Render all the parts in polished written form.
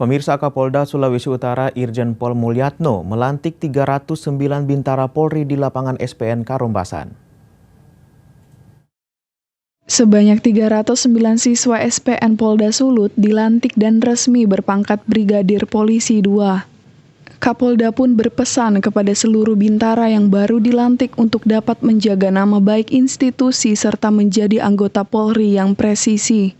Pemirsa, Kapolda Sulawesi Utara Irjen Pol Mulyatno melantik 309 bintara Polri di lapangan SPNK Rombasan. Sebanyak 309 siswa SPN Polda Sulut dilantik dan resmi berpangkat Brigadir Polisi 2. Kapolda pun berpesan kepada seluruh bintara yang baru dilantik untuk dapat menjaga nama baik institusi serta menjadi anggota Polri yang presisi.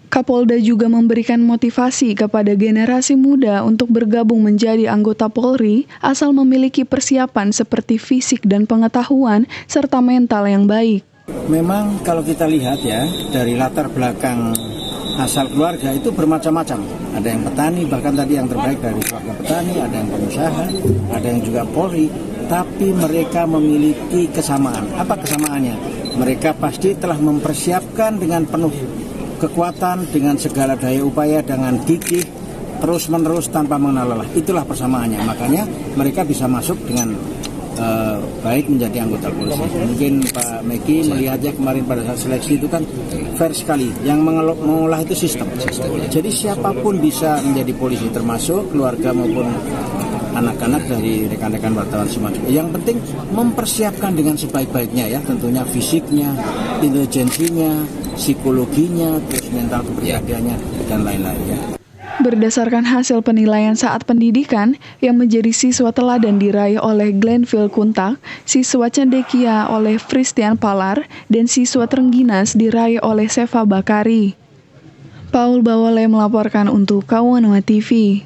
Kapolda juga memberikan motivasi kepada generasi muda untuk bergabung menjadi anggota Polri asal memiliki persiapan seperti fisik dan pengetahuan serta mental yang baik. Memang kalau kita lihat ya, dari latar belakang asal keluarga itu bermacam-macam. Ada yang petani, bahkan tadi yang terbaik dari keluarga petani, ada yang pengusaha, ada yang juga Polri. Tapi mereka memiliki kesamaan. Apa kesamaannya? Mereka pasti telah mempersiapkan dengan penuh kekuatan, dengan segala daya upaya, dengan gigih, terus-menerus tanpa mengenal lelah. Itulah persamaannya. Makanya mereka bisa masuk dengan baik menjadi anggota polisi. Mungkin Pak Meki melihatnya kemarin pada saat seleksi itu kan fair sekali. Yang mengolah itu sistem. Jadi siapapun bisa menjadi polisi, termasuk keluarga maupun anak-anak dari rekan-rekan wartawan semua. Yang penting mempersiapkan dengan sebaik-baiknya ya, tentunya fisiknya, intelijensinya, psikologinya, terus mental kepribadiannya dan lain-lainnya. Berdasarkan hasil penilaian saat pendidikan, yang menjadi siswa teladan diraih oleh Glenville Kuntak, siswa cendekia oleh Fristian Palar, dan siswa Trengginas diraih oleh Seva Bakari. Paul Bawale melaporkan untuk Kawanwa TV.